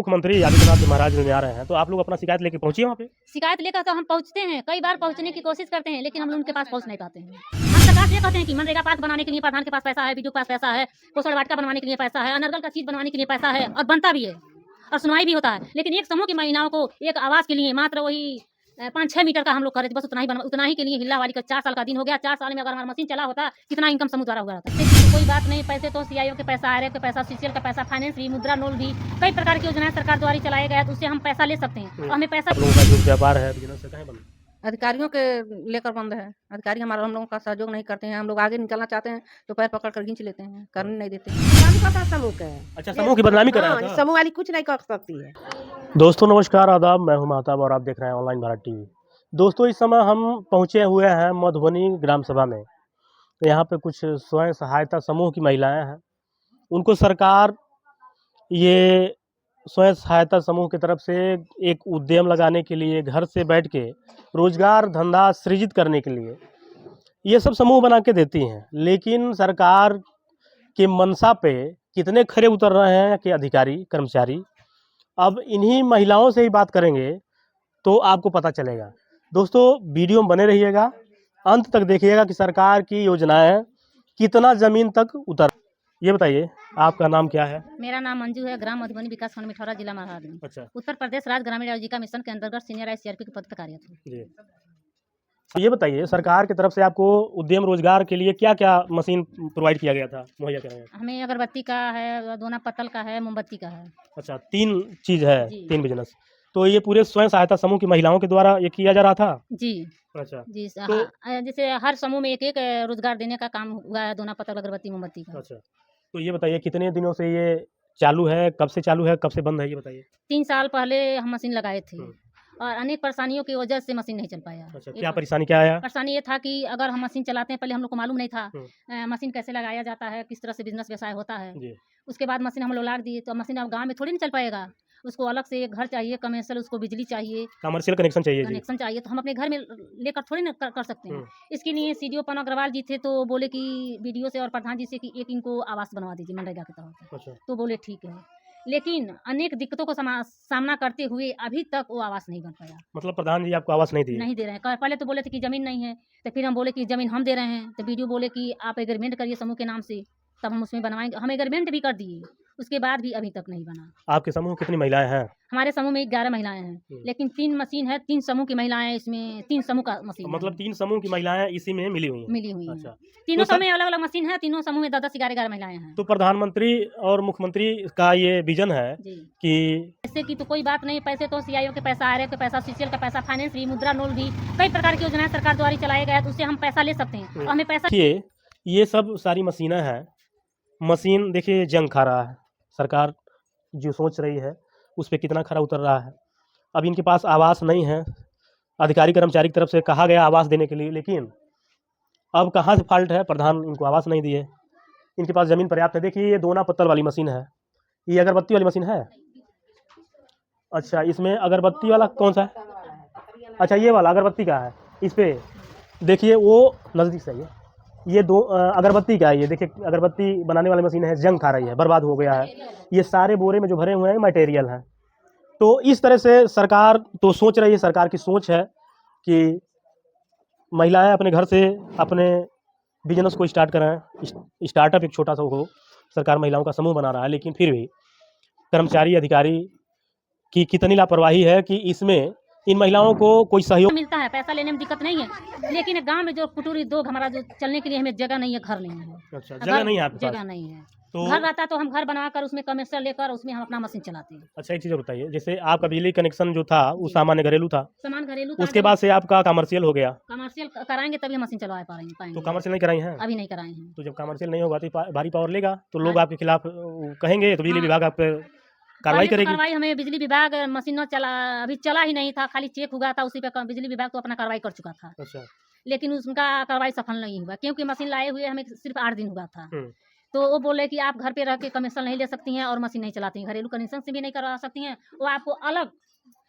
मुख्यमंत्री आदित्यनाथ महाराज में आ रहे हैं, तो आप लोग अपना शिकायत लेके पहुंचिए वहाँ पे। शिकायत लेकर तो हम पहुंचते हैं, कई बार पहुंचने की कोशिश करते हैं, लेकिन हम लोग उनके पास पहुंच नहीं पाते हैं। हम सरकार से कहते हैं कि मनरेगा पार्क बनाने के लिए प्रधान के पास पैसा है, बीडीओ के पास पैसा है, पोषण वाटिका बनवाने के लिए पैसा है, अनर्गल का चीज बनवाने के लिए पैसा है, और बनता भी है और सुनवाई भी होता है। लेकिन एक समूह की महिलाओं को एक आवास के लिए मात्र वही 5-6 मीटर का हम लोग करे थे, बस उतना ही उतना ही के लिए हिल्ला वाली का 4 साल का दिन हो गया। 4 साल में अगर हमारा मशीन चला होता, कितना इनकम समूह द्वारा हुआ रहता। कोई बात नहीं, पैसे तो सीआईओ के पैसा, आरएफ के पैसा, सीसीएल का पैसा, फाइनेंस भी, मुद्रा लोन भी, कई प्रकार की योजनाएं सरकार द्वारा चलाए गए, तो उससे हम पैसा ले सकते हैं और हमें पैसा। आप लोगों का जो व्यापार है बिजनेस है, कहाँ बंद? अधिकारियों के लेकर बंद है। अधिकारी हमारा हम लोगों का सहयोग नहीं करते हैं। हम लोग आगे निकलना चाहते हैं तो पैर पकड़ कर खींच लेते हैं, करने नहीं देते हैं। समूह का है। अच्छा, समूह की बदनामी कर रहा हाँ, था। समूह वाली कुछ नहीं कर सकती है। दोस्तों नमस्कार, आदाब, मैं हूं महताब और आप देख रहे हैं ऑनलाइन भारत टीवी। दोस्तों इस समय हम पहुंचे हुए हैं मधुबनी ग्राम सभा में। यहाँ पे कुछ स्वयं सहायता समूह की महिलाएं हैं, उनको सरकार ये स्वयं सहायता समूह की तरफ से एक उद्यम लगाने के लिए, घर से बैठ के रोजगार धंधा सृजित करने के लिए ये सब समूह बना के देती हैं। लेकिन सरकार के मंशा पे कितने खरे उतर रहे हैं कि अधिकारी कर्मचारी, अब इन्हीं महिलाओं से ही बात करेंगे तो आपको पता चलेगा। दोस्तों वीडियो में बने रहिएगा, अंत तक देखिएगा कि सरकार की योजनाएं कितना ज़मीन तक उतर। ये बताइए आपका नाम क्या है? मेरा नाम मंजू है, ग्राम मधुबनी विकास खंड मिठौरा, जिला महाराजगंज, अच्छा उत्तर प्रदेश राज्य ग्रामीण आजीविका मिशन के अंतर्गत सीनियर ICRP के पद पर कार्यरत हूँ। जी, तो ये बताइए सरकार की तरफ से आपको उद्यम रोजगार के लिए क्या क्या मशीन प्रोवाइड किया गया था, मुहैया कराया? हमें अगरबत्ती का है, दोना पत्तल का है, मोमबत्ती का है। अच्छा, 3 चीज़ है, जी। 3 बिजनेस। तो ये पूरे स्वयं सहायता समूह की महिलाओं के द्वारा ये किया जा रहा था? जी अच्छा जी। तो जैसे हर समूह में एक एक रोजगार देने का काम हुआ है, दोना पत्तल, अगरबत्ती, मोमबत्ती का। अच्छा, तो ये बताइए कितने दिनों से ये चालू है, कब से चालू है, कब से बंद है, ये बताइए। 3 साल पहले हम मशीन लगाए थे हम्म। और अनेक परेशानियों की वजह से मशीन नहीं चल पाया। अच्छा, एक क्या परेशानी क्या आया? परेशानी ये था कि अगर हम मशीन चलाते हैं, पहले हम लोग को मालूम नहीं था मशीन कैसे लगाया जाता है, किस तरह से बिजनेस व्यवसाय होता है। जी, उसके बाद मशीन हम लोग लाद दिए, तो मशीन अब गाँव में थोड़ी नहीं चल पाएगा। उसको अलग से एक घर चाहिए, कमर्शियल, उसको बिजली चाहिए, कमर्शियल कनेक्शन चाहिए जी। कनेक्शन चाहिए, तो हम अपने घर में लेकर थोड़ी ना कर सकते हैं। हम्म। इसके लिए सीडीओ पवन अग्रवाल जी थे, तो बोले कि बीडीओ से और प्रधान जी से कि एक इनको आवास बनवा दीजिए मनरेगा के तहत। अच्छा, तो बोले ठीक है, लेकिन अनेक दिक्कतों को सामना करते हुए अभी तक वो आवास नहीं बन पाया। मतलब प्रधान जी आपको आवास नहीं दिए? नहीं दे रहे हैं। पहले तो बोले थे कि ज़मीन नहीं है, तो फिर हम बोले कि ज़मीन हम दे रहे हैं, तो बीडीओ बोले कि आप एग्रीमेंट करिए समूह के नाम से, तब हम उसमें बनवाएंगे। हम एग्रीमेंट भी कर दिए, उसके बाद भी अभी तक नहीं बना। आपके समूह कितनी महिलाएं हैं? हमारे समूह में 11 महिलाएं हैं, लेकिन 3 मशीन है, 3 समूह की महिलाएं इसमें, 3 समूह का मशीन मतलब 3 समूह की महिलाएं इसी में मिली हुई हैं? मिली हुई अच्छा, हैं। तीनों तो सर- समूह में अलग अलग मशीन है, तीनों समूह में 10-10, 11-11 महिलाएं हैं। तो प्रधानमंत्री और मुख्यमंत्री का ये विजन है जी, कि ऐसे की तो कोई बात नहीं, पैसे तो सीआईओ के पैसा, आरएफ के पैसा, सीसीएल का पैसा, फाइनेंस भी, मुद्रा लोन भी, कई प्रकार की योजनाएं सरकार द्वारा चलाए गए, तो उससे हम पैसा ले सकते हैं और हमें पैसा। देखिए ये सब सारी मशीनें हैं। मशीन देखिए जंग खा रहा है, सरकार जो सोच रही है उस पर कितना खरा उतर रहा है। अब इनके पास आवास नहीं है, अधिकारी कर्मचारी की तरफ से कहा गया आवास देने के लिए, लेकिन अब कहाँ से फॉल्ट है, प्रधान इनको आवास नहीं दिए। इनके पास ज़मीन पर्याप्त है। देखिए ये दोना पत्तल वाली मशीन है, ये अगरबत्ती वाली मशीन है। अच्छा, इसमें अगरबत्ती वाला कौन सा है? अच्छा, ये वाला अगरबत्ती का है। इस पे देखिए वो नज़दीक से है, ये अगरबत्ती का है। ये देखिए अगरबत्ती बनाने वाली मशीन है, जंग खा रही है, बर्बाद हो गया है। ये सारे बोरे में जो भरे हुए हैं मटेरियल हैं। तो इस तरह से सरकार तो सोच रही है, सरकार की सोच है कि महिलाएं अपने घर से अपने बिजनेस को स्टार्ट करें। स्टार्टअप एक छोटा सा हो, सरकार महिलाओं का समूह बना रहा है, लेकिन फिर भी कर्मचारी अधिकारी की कितनी लापरवाही है कि इसमें इन महिलाओं को कोई सहयोग मिलता है, पैसा लेने में दिक्कत नहीं है, लेकिन गांव में जो कुटुरी दो हमारा जो चलने के लिए हमें जगह नहीं है, घर नहीं है। अच्छा, जगह नहीं है आपके जगह पास? नहीं है, तो घर रहता तो हम घर बनाकर उसमें कमर्शियल लेकर उसमें हम अपना मशीन चलाते हैं। अच्छा, एक चीज़ और बताइए, जैसे आपका बिजली कनेक्शन जो था वो सामान्य घरेलू था, सामान घरेलू, उसके बाद से आपका कमर्शियल हो गया, कमर्शियल कराएंगे तभी हम मशीन चलवा पाएंगे। तो कमर्शियल नहीं कराई हैं? अभी नहीं कराए हैं। तो जब कमर्शियल नहीं होगा तो भारी पावर लेगा, तो लोग आपके खिलाफ कहेंगे, तो बिजली विभाग आप पे कार्रवाई पहले तो करेगी। कार्रवाई हमें बिजली विभाग मशीन न चला, अभी चला ही नहीं था, खाली चेक हुआ था, उसी पे बिजली विभाग तो अपना कार्रवाई कर चुका था, अच्छा, लेकिन उसका कार्रवाई सफल नहीं हुआ, क्योंकि मशीन लाए हुए हमें सिर्फ 8 दिन हुआ था। हम्म, तो वो बोले कि आप घर पे रह के कमीशन नहीं ले सकती हैं और मशीन नहीं चलाती हैं, घरेलू कनेक्शन से भी नहीं करवा सकती हैं, वो आपको अलग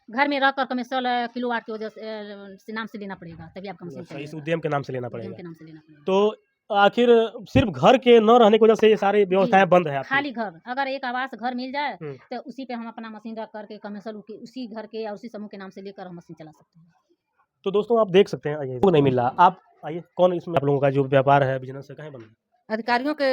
घर में रहकर कमीशन किलोवाट की वजह से नाम से लेना पड़ेगा, तभी आपका मशीन अच्छा, इस चलेगा। उद्यम के नाम से लेना उद्यम पड़ेगा। के नाम से लेना पड़ेगा। तो आखिर सिर्फ घर के न रहने की वजह से ये सारी व्यवस्थाएं बंद है आपकी। खाली घर, अगर एक आवास घर मिल जाए हम्म। तो उसी पे हम अपना मशीन रख करके कमर्शियल उसी घर के या उसी समूह के नाम से लेकर हम मशीन चला सकते हैं। तो दोस्तों आप देख सकते हैं, आइए वो नहीं मिल रहा। आप आइए, कौन इसमें आप लोगों का जो व्यापार है, बिजनेस है, कहाँ बंद है? अधिकारियों के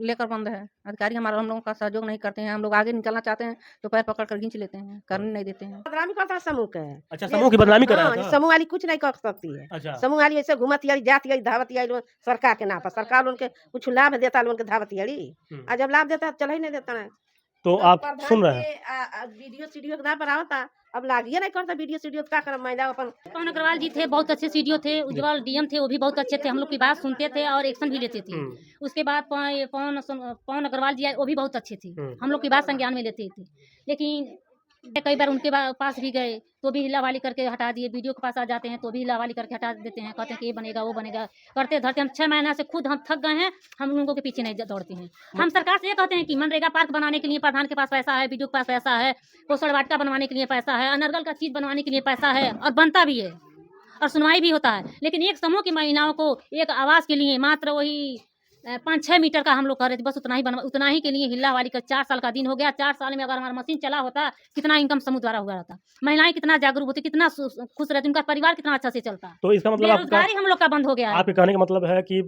लेकर बंद है। अधिकारी हमारा हम लोगों का सहयोग नहीं करते हैं। हम लोग आगे निकलना चाहते हैं तो पैर पकड़ कर खींच लेते हैं, करने नहीं देते हैं। बदनामी करता है समूह के। अच्छा, समूह की बदनामी कर रहा हाँ, था। समूह वाली कुछ नहीं कर सकती है। अच्छा, समूह वाली ऐसे घुमती आई, जाती आई, धावती आई लोग सरकार के नाम पर। सरकार उनके कुछ लाभ देता है, उनके धावती आई। हम्म। और जब लाभ देता है चल ही नहीं देता है। तो आप सुन रहे हैं। वीडियो सीडियो के नाम पर आवता, अब लागिए नहीं करता वीडियो सीडियो का कर महिला अपन। पवन अग्रवाल जी थे, बहुत अच्छे सीडीओ थे। उज्जवल डीएम थे, वो भी बहुत अच्छे थे। हम लोग की बात सुनते थे और एक्शन भी लेते थे। उसके बाद पवन अग्रवाल जी आए, वो भी बहुत अच्छे थे। हम लोग की बात संज्ञान में लेते थे। लेकिन कई बार उनके पास भी गए तो भी हिलावाली करके हटा दिए। वीडियो के पास आ जाते हैं तो भी हिलावाली करके हटा देते हैं। कहते हैं कि ये बनेगा वो बनेगा, करते धरते हम 6 महीना से खुद हम थक गए हैं। हम लोगों के पीछे नहीं दौड़ते हैं। हम सरकार से ये कहते हैं कि मनरेगा पार्क बनाने के लिए प्रधान के पास पैसा है, बीडीओ के पास पैसा है, पोषण वाटिका बनवाने के लिए पैसा है, अनर्गल का चीज बनवाने के लिए पैसा है और बनता भी है और सुनवाई भी होता है। लेकिन एक समूह की महिलाओं को एक आवास के लिए मात्र वही 5-6 मीटर का हम लोग कर रहे थे, बस उतना ही के लिए हिला वाली का 4 साल का दिन हो गया। 4 साल में अगर हमारा मशीन चला होता, कितना इनकम समूह द्वारा हुआ रहता, महिलाएं कितना जागरूक होती, कितना खुश रहती, उनका परिवार कितना अच्छा से चलता। तो इसका मतलब आपका, बेरोजगारी हम लोग का बंद हो गया है। आपके कहने का मतलब है कि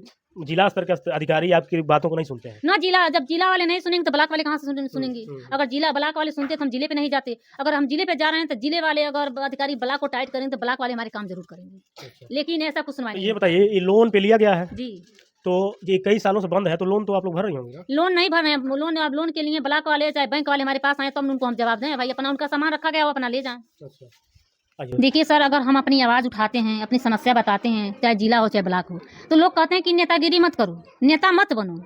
जिला स्तर के अधिकारी आपकी बातों को नहीं सुनते हैं। ना जब जिला वाले नहीं सुनेंगे तो ब्लॉक वाले कहाँ से सुनेंगे? अगर जिला ब्लॉक वाले सुनते तो हम जिले पे नहीं जाते। अगर हम जिले पे जा रहे हैं तो जिले वाले अगर अधिकारी ब्लॉक को टाइट करेंगे तो ब्लॉक वाले हमारे काम जरूर करेंगे। अच्छा। लेकिन ऐसा कुछ तो सुनवाई ये नहीं। बताइए, ये लोन पे लिया गया है जी, तो ये कई सालों से बंद है, तो लोन तो आप लोग भर रही होंगे ना? लोन नहीं भर रहे हैं। लोन अब लोन के लिए ब्लॉक वाले चाहे बैंक वाले हमारे पास आए तो हम उनको हम जवाब दें, भाई अपना उनका सामान रखा गया वो अपना ले जाएं। अच्छा, आइए। देखिए सर, अगर हम अपनी आवाज़ उठाते हैं, अपनी समस्या बताते हैं, चाहे जिला हो चाहे ब्लॉक हो, तो लोग कहते हैं कि नेतागिरी मत करो, नेता मत बनो।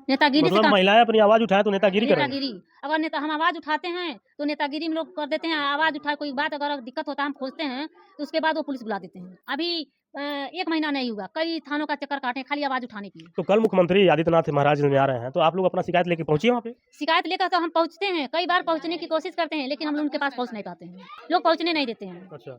नेतागिरी से मतलब महिलाएं अपनी आवाज उठाएं तो नेतागिरी करें? नेतागिरी, अगर नेता हम आवाज़ उठाते हैं तो नेतागिरी में लोग कर देते हैं। आवाज़ उठाए कोई बात अगर दिक्कत होता है, हम खोजते हैं तो उसके बाद वो पुलिस बुला देते हैं। अभी 1 महीना नहीं हुआ, कई थानों का चक्कर काटे खाली आवाज़ उठाने के लिए। तो कल मुख्यमंत्री आदित्यनाथ महाराज में आ रहे हैं, तो आप लोग अपना शिकायत लेके पहुंचिए वहाँ पे। शिकायत लेकर तो हम पहुँचते हैं, कई बार पहुँचने की कोशिश करते हैं, लेकिन हम लोग उनके पास पहुँच नहीं पाते हैं। लोग पहुँचने नहीं देते हैं। अच्छा,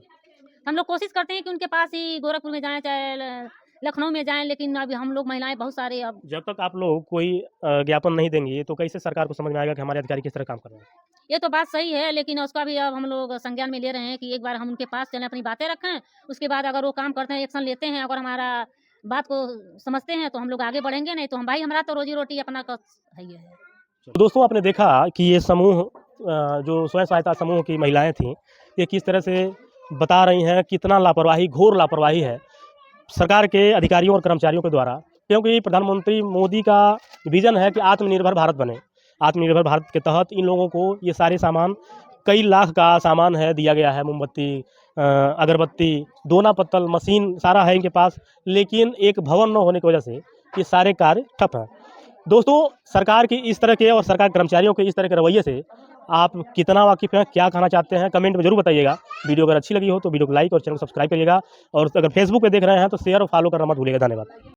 हम लोग कोशिश करते हैं कि उनके पास ही गोरखपुर में जाएं चाहे लखनऊ में जाएं, लेकिन अभी हम लोग महिलाएं बहुत सारे अब जब तक आप लोग कोई ज्ञापन नहीं देंगे तो कैसे सरकार को समझ में आएगा कि हमारे अधिकारी किस तरह काम कर रहे हैं? ये तो बात सही है, लेकिन उसका भी अब हम लोग संज्ञान में ले रहे हैं कि एक बार हम उनके पास चलें, अपनी बातें रखें, उसके बाद अगर वो काम करते हैं, एक्शन लेते हैं, अगर हमारा बात को समझते हैं तो हम लोग आगे बढ़ेंगे, नहीं तो हम भाई हमारा तो रोजी रोटी अपना का है ही है। तो दोस्तों आपने देखा कि ये समूह जो स्वयं सहायता समूह की महिलाएं थीं, ये किस तरह से बता रही हैं कितना लापरवाही, घोर लापरवाही है सरकार के अधिकारियों और कर्मचारियों के द्वारा। क्योंकि प्रधानमंत्री मोदी का विज़न है कि आत्मनिर्भर भारत बने। आत्मनिर्भर भारत के तहत इन लोगों को ये सारे सामान, कई लाख का सामान है, दिया गया है। मोमबत्ती, अगरबत्ती, दोना पत्तल, मशीन सारा है इनके पास, लेकिन एक भवन न होने की वजह से ये सारे कार्य ठप हैं। दोस्तों सरकार की इस तरह के और सरकार कर्मचारियों के इस तरह के रवैये से आप कितना वाकिफ़ हैं, क्या कहना चाहते हैं, कमेंट में जरूर बताइएगा। वीडियो अगर अच्छी लगी हो तो वीडियो को लाइक और चैनल को सब्सक्राइब करिएगा, और अगर फेसबुक पे देख रहे हैं तो शेयर और फॉलो करना मत भूलिएगा। धन्यवाद।